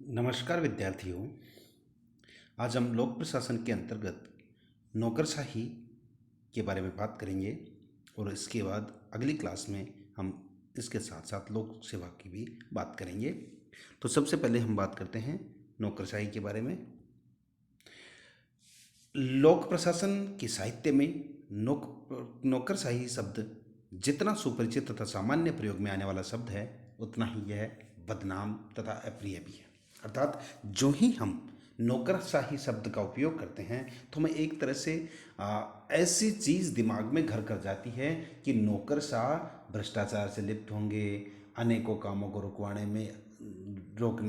नमस्कार विद्यार्थियों। आज हम लोक प्रशासन के अंतर्गत नौकरशाही के बारे में बात करेंगे और इसके बाद अगली क्लास में हम इसके साथ साथ लोक सेवा की भी बात करेंगे। तो सबसे पहले हम बात करते हैं नौकरशाही के बारे में। लोक प्रशासन के साहित्य में नौकरशाही शब्द जितना सुपरिचित तथा सामान्य प्रयोग में आने वाला शब्द है, उतना ही यह बदनाम तथा अप्रिय भी है। अर्थात जो ही हम नौकरशाही शब्द का उपयोग करते हैं तो हमें एक तरह से ऐसी चीज़ दिमाग में घर कर जाती है कि नौकरशाह भ्रष्टाचार से लिप्त होंगे, अनेकों कामों को रुकवाने में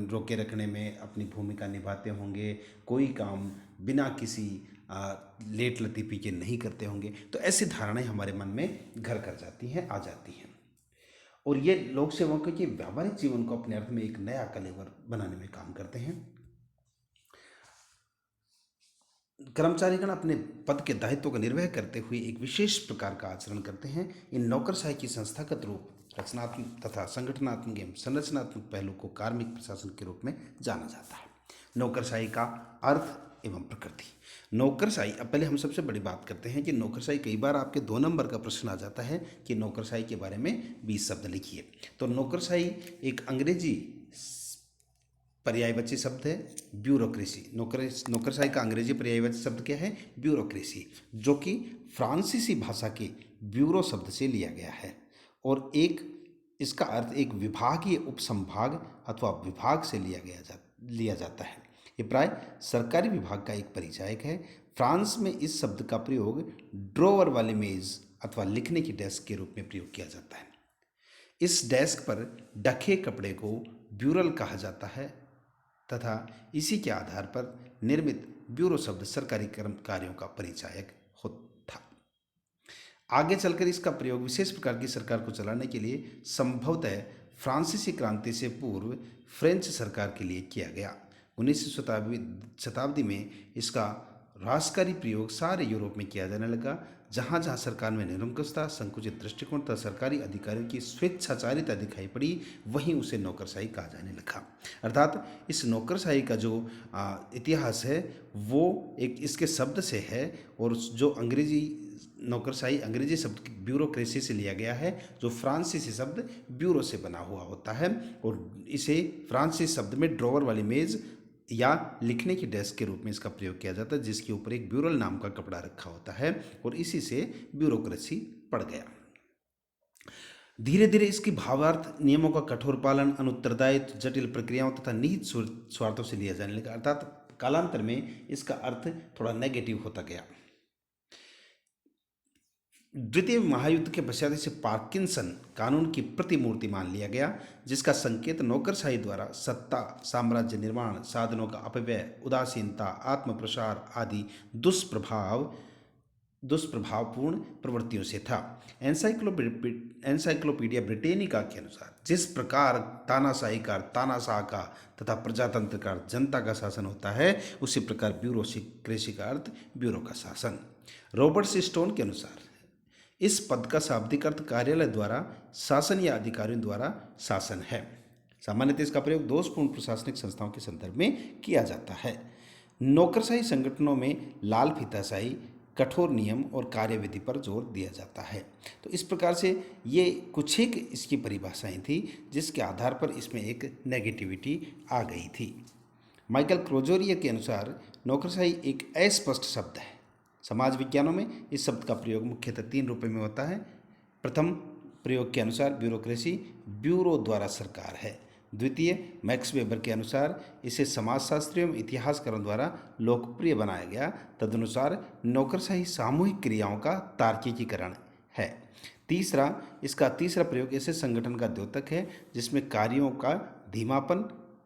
रोके रखने में अपनी भूमिका निभाते होंगे, कोई काम बिना किसी लेट लतीफ़ी के नहीं करते होंगे। तो ऐसी धारणाएं हमारे मन में घर कर जाती हैं, आ जाती हैं, और ये लोक सेवकों के व्यावहारिक जीवन को अपने अर्थ में एक नया कलेवर बनाने में काम करते हैं। कर्मचारीगण अपने पद के दायित्व का निर्वह करते हुए एक विशेष प्रकार का आचरण करते हैं। इन नौकरशाही की संस्थागत रूप, रचनात्मक तथा संगठनात्मक एवं संरचनात्मक पहलू को कार्मिक प्रशासन के रूप में जाना जाता है। नौकरशाही का अर्थ एवं प्रकृति। नौकरशाही, अब पहले हम सबसे बड़ी बात करते हैं कि नौकरशाही, कई बार आपके 2 नंबर का प्रश्न आ जाता है कि नौकरशाही के बारे में 20 शब्द लिखिए। तो नौकरशाही एक अंग्रेजी पर्यायवाची शब्द है, ब्यूरोक्रेसी। नौकरशाही का अंग्रेजी पर्यायवाची शब्द क्या है? ब्यूरोक्रेसी, जो कि फ्रांसीसी भाषा के ब्यूरो शब्द से लिया गया है और इसका अर्थ एक विभागीय उपसंभाग अथवा विभाग से लिया जाता है। ये प्राय सरकारी विभाग का एक परिचायक है। फ्रांस में इस शब्द का प्रयोग ड्रॉवर वाले मेज अथवा लिखने की डेस्क के रूप में प्रयोग किया जाता है। इस डेस्क पर ढके कपड़े को ब्यूरल कहा जाता है तथा इसी के आधार पर निर्मित ब्यूरो शब्द सरकारी कर्मकारियों का परिचायक था। आगे चलकर इसका प्रयोग विशेष प्रकार की सरकार को चलाने के लिए संभवतः फ्रांसीसी क्रांति से पूर्व फ्रेंच सरकार के लिए किया गया। 19वीं शताब्दी में इसका राष्ट्रकारी प्रयोग सारे यूरोप में किया जाने लगा। जहाँ जहाँ सरकार में निरंकुशता, संकुचित दृष्टिकोण तथा सरकारी अधिकारियों की स्वेच्छाचारिता दिखाई पड़ी, वहीं उसे नौकरशाही कहा जाने लगा। अर्थात इस नौकरशाही का जो इतिहास है वो एक इसके शब्द से है, और जो नौकरशाही अंग्रेजी शब्द ब्यूरोक्रेसी से लिया गया है, जो फ्रांसीसी शब्द ब्यूरो से बना हुआ होता है, और इसे फ्रांसीसी शब्द में ड्रॉवर वाली मेज या लिखने की डेस्क के रूप में इसका प्रयोग किया जाता है, जिसके ऊपर एक ब्यूरल नाम का कपड़ा रखा होता है, और इसी से ब्यूरोक्रेसी पड़ गया। धीरे धीरे इसकी भावार्थ नियमों का कठोर पालन, अनुत्तरदायित्व, जटिल प्रक्रियाओं तथा निहित स्वार्थों से लिया जाने लगा। अर्थात कालांतर में इसका अर्थ थोड़ा नेगेटिव होता गया। द्वितीय महायुद्ध के पश्चात इसे पार्किंसन कानून की प्रतिमूर्ति मान लिया गया, जिसका संकेत नौकरशाही द्वारा सत्ता, साम्राज्य निर्माण, साधनों का अपव्यय, उदासीनता, आत्मप्रसार आदि दुष्प्रभावपूर्ण प्रवृत्तियों से था। एनसाइक्लोपीडिया ब्रिटेनिका के अनुसार जिस प्रकार तानाशाही का तानाशाह का तथा प्रजातंत्र का जनता का शासन होता है, उसी प्रकार ब्यूरोक्रेसी का अर्थ ब्यूरो का शासन। रॉबर्ट स्टोन के अनुसार इस पद का शाब्दिक अर्थ कार्यालय द्वारा शासन या अधिकारियों द्वारा शासन है। सामान्यतः इसका प्रयोग दोषपूर्ण प्रशासनिक संस्थाओं के संदर्भ में किया जाता है। नौकरशाही संगठनों में लाल फीताशाही, कठोर नियम और कार्यविधि पर जोर दिया जाता है। तो इस प्रकार से ये कुछ एक इसकी परिभाषाएं थी, जिसके आधार पर इसमें एक नेगेटिविटी आ गई थी। माइकल क्रोजोरिया के अनुसार नौकरशाही एक अस्पष्ट शब्द है। समाज विज्ञानों में इस शब्द का प्रयोग मुख्यतः 3 रूपों में होता है। प्रथम प्रयोग के अनुसार ब्यूरोक्रेसी ब्यूरो द्वारा सरकार है। द्वितीय, मैक्स वेबर के अनुसार इसे समाजशास्त्रियों एवं इतिहासकारों द्वारा लोकप्रिय बनाया गया। तदनुसार नौकरशाही सामूहिक क्रियाओं का तार्किकीकरण है। इसका तीसरा प्रयोग ऐसे संगठन का द्योतक है जिसमें कार्यों का धीमापन,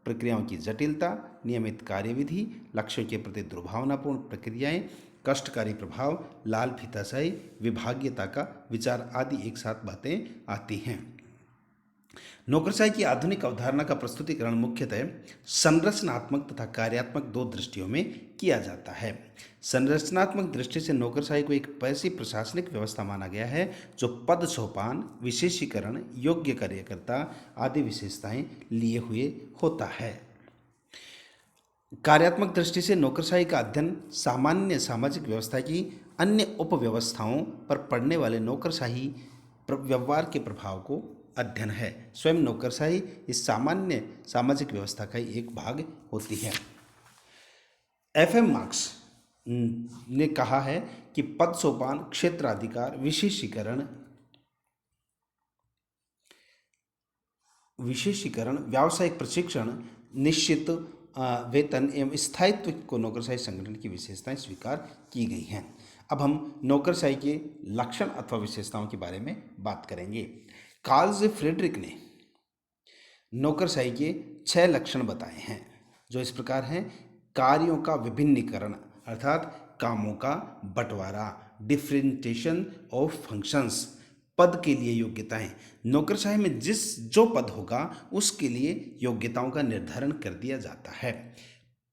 प्रक्रियाओं की जटिलता, नियमित कार्यविधि, लक्ष्यों के प्रति दुर्भावनापूर्ण प्रक्रियाएं, कष्टकारी प्रभाव, लाल फीताशाही, विभागीयता का विचार आदि एक साथ बातें आती हैं। नौकरशाही की आधुनिक अवधारणा का प्रस्तुतिकरण मुख्यतः संरचनात्मक तथा कार्यात्मक 2 दृष्टियों में किया जाता है। संरचनात्मक दृष्टि से नौकरशाही को एक ऐसी प्रशासनिक व्यवस्था माना गया है जो पद सोपान, विशेषीकरण, योग्य कार्यकर्ता आदि विशेषताएं लिए हुए होता है। कार्यात्मक दृष्टि से नौकरशाही का अध्ययन सामान्य सामाजिक व्यवस्था की अन्य उपव्यवस्थाओं पर पड़ने वाले नौकरशाही व्यवहार के प्रभाव को अध्ययन है। स्वयं नौकरशाही इस सामान्य सामाजिक व्यवस्था का ही एक भाग होती है। एफ.एम. मार्क्स ने कहा है कि पद सोपान, क्षेत्राधिकार, विशेषीकरण, व्यावसायिक प्रशिक्षण, निश्चित वेतन एवं स्थायित्व को नौकरशाही संगठन की विशेषताएं स्वीकार की गई हैं। अब हम नौकरशाही के लक्षण अथवा विशेषताओं के बारे में बात करेंगे। कार्ल फ्रेडरिक ने नौकरशाही के 6 लक्षण बताए हैं, जो इस प्रकार हैं। कार्यों का विभिन्नीकरण अर्थात कामों का बंटवारा, डिफरेंशिएशन ऑफ फंक्शंस, पद के लिए योग्यताएं। नौकरशाही में जो पद होगा उसके लिए योग्यताओं का निर्धारण कर दिया जाता है।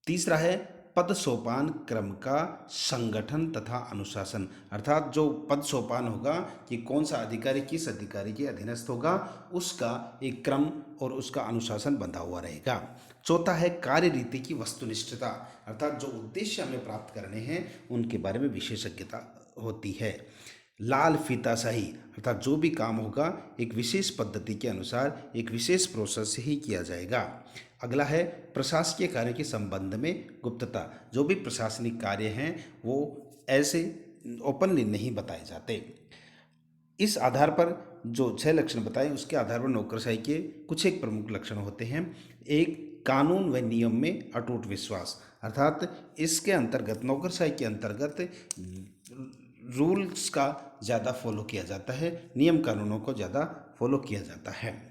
तीसरा है पद सोपान क्रम का संगठन तथा अनुशासन, अर्थात जो पद सोपान होगा कि कौन सा अधिकारी किस अधिकारी के अधीनस्थ होगा, उसका एक क्रम और उसका अनुशासन बंधा हुआ रहेगा। चौथा है कार्य रीति की वस्तुनिष्ठता, अर्थात जो उद्देश्य हमें प्राप्त करने हैं उनके बारे में विशेषज्ञता होती है। लाल फीताशाही, अर्थात जो भी काम होगा एक विशेष पद्धति के अनुसार एक विशेष प्रोसेस से ही किया जाएगा। अगला है प्रशासकीय कार्य के संबंध में गुप्तता, जो भी प्रशासनिक कार्य हैं वो ऐसे ओपनली नहीं बताए जाते। इस आधार पर जो 6 लक्षण बताए उसके आधार पर नौकरशाही के कुछ एक प्रमुख लक्षण होते हैं। एक, कानून व नियम में अटूट विश्वास, अर्थात इसके अंतर्गत नौकरशाही के अंतर्गत रूल्स का ज़्यादा फॉलो किया जाता है, नियम कानूनों को ज़्यादा फॉलो किया जाता है।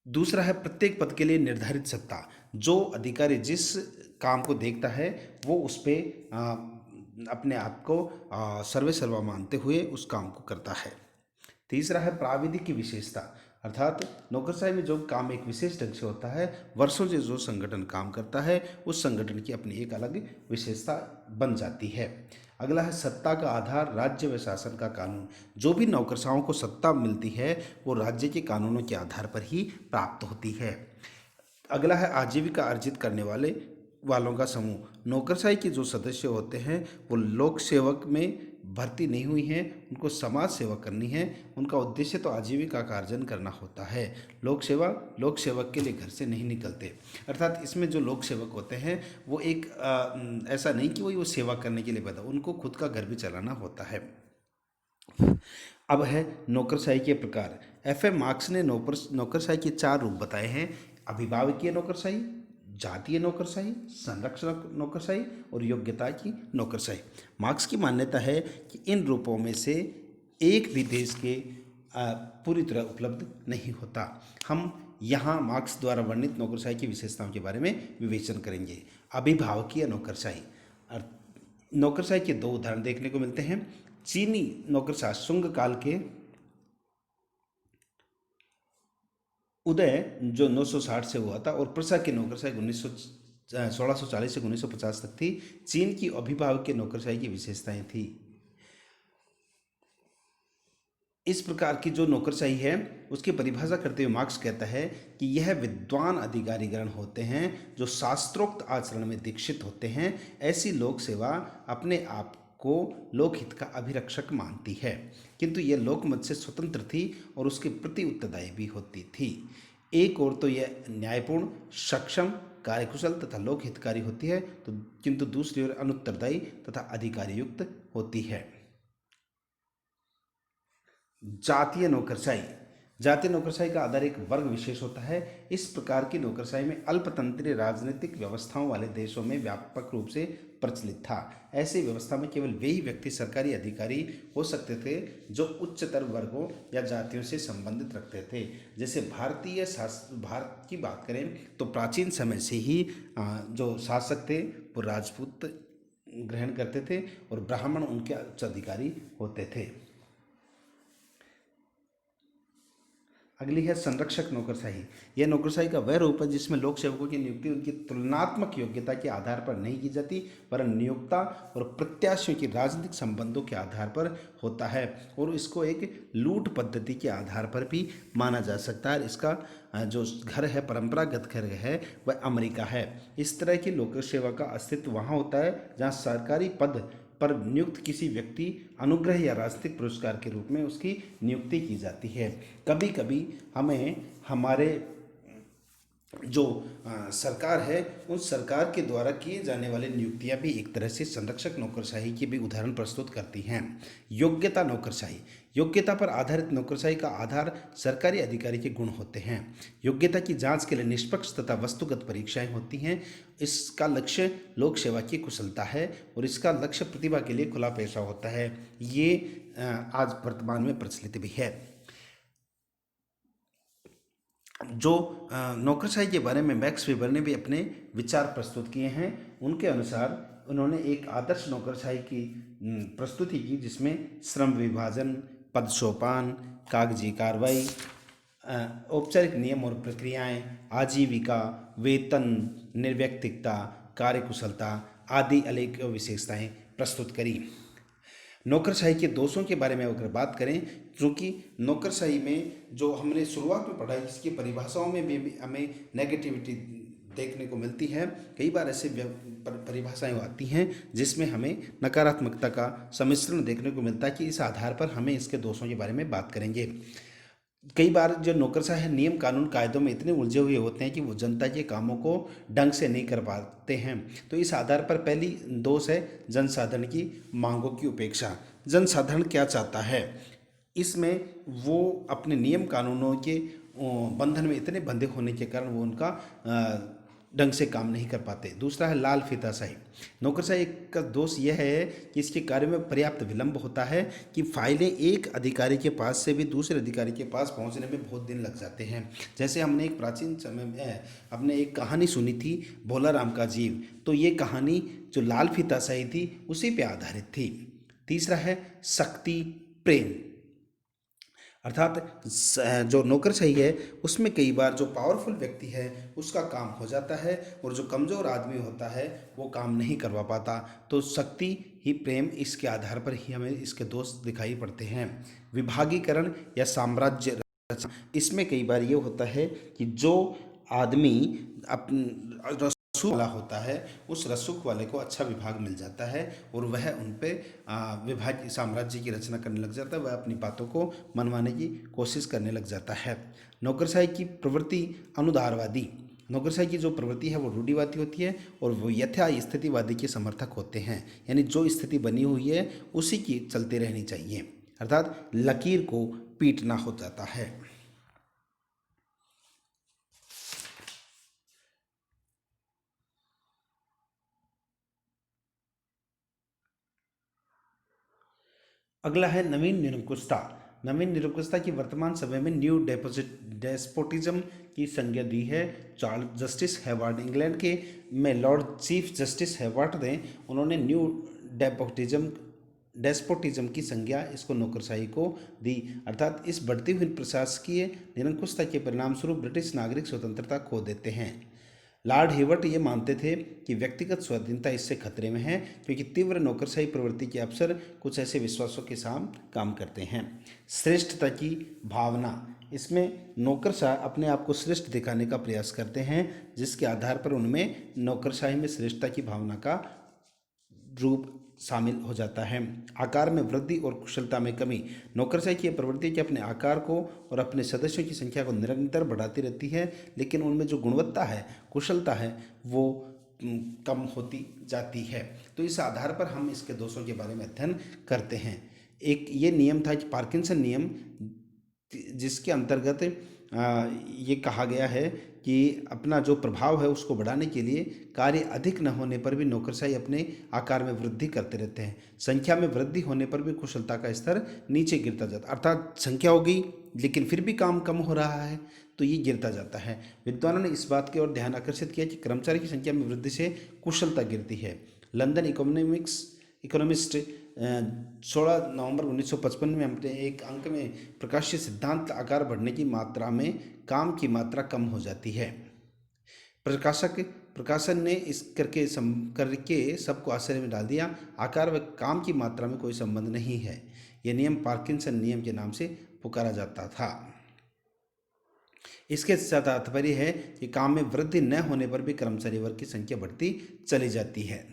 दूसरा है प्रत्येक पद के लिए निर्धारित सत्ता, जो अधिकारी जिस काम को देखता है वो उस पर अपने आप को सर्वे सर्वा मानते हुए उस काम को करता है। तीसरा है प्राविधिक की विशेषता, अर्थात नौकरशाही में जो काम एक विशेष ढंग से होता है, वर्षों से जो संगठन काम करता है उस संगठन की अपनी एक अलग विशेषता बन जाती है। अगला है सत्ता का आधार राज्य व शासन का कानून, जो भी नौकरशाहों को सत्ता मिलती है वो राज्य के कानूनों के आधार पर ही प्राप्त होती है। अगला है आजीविका अर्जित करने वालों का समूह, नौकरशाही के जो सदस्य होते हैं वो लोक सेवक में भर्ती नहीं हुई हैं, उनको समाज सेवा करनी है, उनका उद्देश्य तो आजीविका का अर्जन करना होता है। लोक सेवक के लिए घर से नहीं निकलते, अर्थात इसमें जो लोक सेवक होते हैं वो एक ऐसा नहीं कि वो सेवा करने के लिए पैदा, उनको खुद का घर भी चलाना होता है। अब है नौकरशाही के प्रकार। एफ.एम. मार्क्स ने नौकरशाही के 4 रूप बताए हैं: अभिभावकीय नौकरशाही, जातीय नौकरशाही, संरक्षक नौकरशाही और योग्यता की नौकरशाही। मार्क्स की मान्यता है कि इन रूपों में से एक भी देश के पूरी तरह उपलब्ध नहीं होता। हम यहाँ मार्क्स द्वारा वर्णित नौकरशाही की विशेषताओं के बारे में विवेचन करेंगे। अभिभावकीय नौकरशाही, नौकरशाही के 2 उदाहरण देखने को मिलते हैं। चीनी नौकरशाह शुंग काल के उदय जो 960 से हुआ था और प्रसा की नौकरशाही 1640 से 1950 तक थी। चीन की अभिभावकीय नौकरशाही की विशेषताएं थी। इस प्रकार की जो नौकरशाही है उसकी परिभाषा करते हुए मार्क्स कहता है कि यह विद्वान अधिकारीगण होते हैं जो शास्त्रोक्त आचरण में दीक्षित होते हैं। ऐसी लोक सेवा अपने आप को लोकहित का अभिरक्षक मानती है, किंतु यह लोकमत से स्वतंत्र थी और उसके प्रति उत्तरदायी भी होती थी। एक और तो यह न्यायपूर्ण, सक्षम, कार्यकुशल तथा लोकहितकारी होती है, तो किंतु दूसरी ओर अनुत्तरदायी तथा अधिकारी युक्त होती है। जातीय नौकरशाही, जातीय नौकरशाही का आधार एक वर्ग विशेष होता है। इस प्रकार की नौकरशाही में अल्पतंत्रीय राजनीतिक व्यवस्थाओं वाले देशों में व्यापक रूप से प्रचलित था। ऐसी व्यवस्था में केवल वे ही व्यक्ति सरकारी अधिकारी हो सकते थे जो उच्चतर वर्गों या जातियों से संबंधित रखते थे। जैसे भारत की बात करें तो प्राचीन समय से ही जो शासक थे वो राजपूत ग्रहण करते थे और ब्राह्मण उनके उच्च अधिकारी होते थे। अगली है संरक्षक नौकरशाही। यह नौकरशाही का वह रूप है जिसमें लोक सेवकों की नियुक्ति उनकी तुलनात्मक योग्यता के आधार पर नहीं की जाती, पर नियोक्ता और प्रत्याशियों की राजनीतिक संबंधों के आधार पर होता है, और इसको एक लूट पद्धति के आधार पर भी माना जा सकता है। इसका जो घर है, परंपरागत घर है, वह अमेरिका है। इस तरह की लोक सेवा का अस्तित्व वहाँ होता है जहाँ सरकारी पद पर नियुक्त किसी व्यक्ति अनुग्रह या राजनीतिक पुरस्कार के रूप में उसकी नियुक्ति की जाती है। कभी कभी हमें हमारे जो सरकार है, उन सरकार के द्वारा किए जाने वाले नियुक्तियां भी एक तरह से संरक्षक नौकरशाही के भी उदाहरण प्रस्तुत करती हैं। योग्यता नौकरशाही। योग्यता पर आधारित नौकरशाही का आधार सरकारी अधिकारी के गुण होते हैं। योग्यता की जांच के लिए निष्पक्ष तथा वस्तुगत परीक्षाएं होती हैं। इसका लक्ष्य लोक सेवा की कुशलता है और इसका लक्ष्य प्रतिभा के लिए खुला पेशा होता है। ये आज वर्तमान में प्रचलित भी है। जो नौकरशाही के बारे में मैक्स वेबर ने भी अपने विचार प्रस्तुत किए हैं। उनके अनुसार उन्होंने एक आदर्श नौकरशाही की प्रस्तुति की जिसमें श्रम विभाजन, पद सोपान, कागजी कार्रवाई, औपचारिक नियम और प्रक्रियाएं, आजीविका, वेतन, निर्व्यक्तिकता, कार्यकुशलता आदि अनेक विशेषताएं प्रस्तुत करी। नौकरशाही के दोषों के बारे में अगर बात करें, क्योंकि नौकरशाही में जो हमने शुरुआत में पढ़ा है, इसकी परिभाषाओं में भी हमें नेगेटिविटी देखने को मिलती है। कई बार ऐसे परिभाषाएं आती हैं जिसमें हमें नकारात्मकता का सम्मिश्रण देखने को मिलता है कि इस आधार पर हमें इसके दोषों के बारे में बात करेंगे। कई बार जो नौकरशाह है नियम कानून कायदों में इतने उलझे हुए होते हैं कि वो जनता के कामों को ढंग से नहीं कर पाते हैं। तो इस आधार पर पहली दोष है जनसाधारण की मांगों की उपेक्षा। जनसाधारण क्या चाहता है, इसमें वो अपने नियम कानूनों के बंधन में इतने बंधे होने के कारण वो उनका ढंग से काम नहीं कर पाते। दूसरा है लाल फीताशाही। नौकरशाही का दोष यह है कि इसके कार्य में पर्याप्त विलंब होता है, कि फाइलें एक अधिकारी के पास से भी दूसरे अधिकारी के पास पहुंचने में बहुत दिन लग जाते हैं। जैसे हमने एक प्राचीन समय में अपने एक कहानी सुनी थी, भोला राम का जीव, तो ये कहानी जो लाल फीताशाही थी उसी पे आधारित थी। तीसरा है शक्ति प्रेम, अर्थात जो नौकरशाही है उसमें कई बार जो पावरफुल व्यक्ति है उसका काम हो जाता है और जो कमज़ोर आदमी होता है वो काम नहीं करवा पाता। तो शक्ति ही प्रेम, इसके आधार पर ही हमें इसके दोष दिखाई पड़ते हैं। विभागीकरण या साम्राज्य रचना, इसमें कई बार ये होता है कि जो आदमी अपने रसूख वाला होता है उस रसूख वाले को अच्छा विभाग मिल जाता है और वह उन पे विभाग साम्राज्य की रचना करने लग जाता है, वह अपनी बातों को मनवाने की कोशिश करने लग जाता है। नौकरशाही की प्रवृत्ति अनुदारवादी। नौकरशाही की जो प्रवृत्ति है वो रूढ़िवादी होती है और वो यथा स्थितिवादी के समर्थक होते हैं, यानी जो स्थिति बनी हुई है उसी की चलते रहनी चाहिए, अर्थात लकीर को पीटना हो जाता है। अगला है नवीन निरंकुशता। नवीन निरंकुशता की वर्तमान समय में न्यू डेस्पोटिज्म की संज्ञा दी है चार्ल्स जस्टिस हेवार्ड। इंग्लैंड के में लॉर्ड चीफ जस्टिस हेवार्ड ने उन्होंने न्यू डेस्पोटिज्म की संज्ञा इसको नौकरशाही को दी, अर्थात इस बढ़ती हुई प्रशासकीय निरंकुशता के परिणाम स्वरूप ब्रिटिश नागरिक स्वतंत्रता खो देते हैं। लॉर्ड हेवर्ट ये मानते थे कि व्यक्तिगत स्वाधीनता इससे खतरे में है क्योंकि तीव्र नौकरशाही प्रवृत्ति के अवसर कुछ ऐसे विश्वासों के साथ काम करते हैं। श्रेष्ठता की भावना, इसमें नौकरशाह अपने आप को श्रेष्ठ दिखाने का प्रयास करते हैं जिसके आधार पर उनमें नौकरशाही में श्रेष्ठता की भावना का रूप शामिल हो जाता है। आकार में वृद्धि और कुशलता में कमी। नौकरशाही की प्रवृत्ति कि अपने आकार को और अपने सदस्यों की संख्या को निरंतर बढ़ाती रहती है, लेकिन उनमें जो गुणवत्ता है, कुशलता है, वो कम होती जाती है। तो इस आधार पर हम इसके दोषों के बारे में अध्ययन करते हैं। एक ये नियम था कि पार्किंसन नियम, जिसके अंतर्गत ये कहा गया है कि अपना जो प्रभाव है उसको बढ़ाने के लिए कार्य अधिक न होने पर भी नौकरशाही अपने आकार में वृद्धि करते रहते हैं। संख्या में वृद्धि होने पर भी कुशलता का स्तर नीचे गिरता जाता, अर्थात संख्या हो गई लेकिन फिर भी काम कम हो रहा है तो ये गिरता जाता है। विद्वानों ने इस बात की ओर ध्यान आकर्षित किया कि कर्मचारी की संख्या में वृद्धि से कुशलता गिरती है। लंदन इकोनॉमिस्ट 16 नवंबर 1955 में हमने एक अंक में प्रकाशीय सिद्धांत आकार बढ़ने की मात्रा में काम की मात्रा कम हो जाती है। प्रकाशन ने इस करके सबको आश्चर्य में डाल दिया। आकार व काम की मात्रा में कोई संबंध नहीं है। यह नियम पार्किंसन नियम के नाम से पुकारा जाता था। इसके तात्पर्य है कि काम में वृद्धि न होने पर भी कर्मचारी वर्ग की संख्या बढ़ती चली जाती है।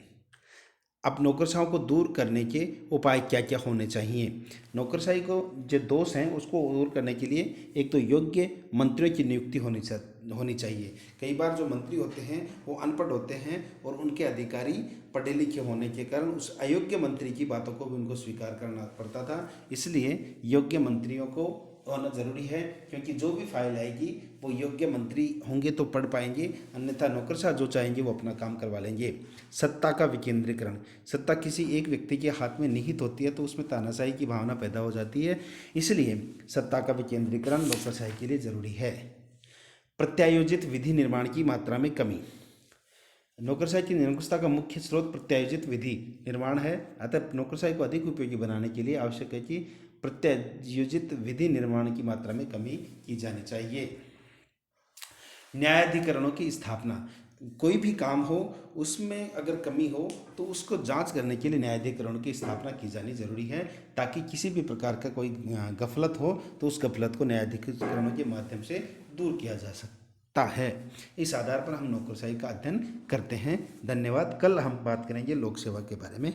अब नौकरशाहों को दूर करने के उपाय क्या क्या होने चाहिए? नौकरशाही को जो दोष हैं उसको दूर करने के लिए एक तो योग्य मंत्रियों की नियुक्ति होनी चाहिए। कई बार जो मंत्री होते हैं वो अनपढ़ होते हैं और उनके अधिकारी पढ़े लिखे होने के कारण उस अयोग्य मंत्री की बातों को भी उनको स्वीकार करना पड़ता था। इसलिए योग्य मंत्रियों को होना जरूरी है, क्योंकि जो भी फाइल आएगी वो योग्य मंत्री होंगे तो पढ़ पाएंगे, अन्यथा नौकरशाह जो चाहेंगे वो अपना काम करवा लेंगे। सत्ता का विकेंद्रीकरण। सत्ता किसी एक व्यक्ति के हाथ में निहित होती है तो उसमें तानाशाही की भावना पैदा हो जाती है, इसलिए सत्ता का विकेंद्रीकरण नौकरशाही के लिए जरूरी है। प्रत्यायोजित विधि निर्माण की मात्रा में कमी। नौकरशाही की निरंकुशता का मुख्य स्रोत प्रत्यायोजित विधि निर्माण है। अतः नौकरशाही को अधिक उपयोगी बनाने के लिए आवश्यक है कि प्रत्यायोजित विधि निर्माण की मात्रा में कमी की जानी चाहिए। न्यायाधिकरणों की स्थापना। कोई भी काम हो उसमें अगर कमी हो तो उसको जांच करने के लिए न्यायाधिकरणों की स्थापना की जानी जरूरी है, ताकि किसी भी प्रकार का कोई गफलत हो तो उस गफलत को न्यायाधिकरणों के माध्यम से दूर किया जा सकता है। इस आधार पर हम नौकरशाही का अध्ययन करते हैं। धन्यवाद। कल हम बात करेंगे लोक सेवा के बारे में।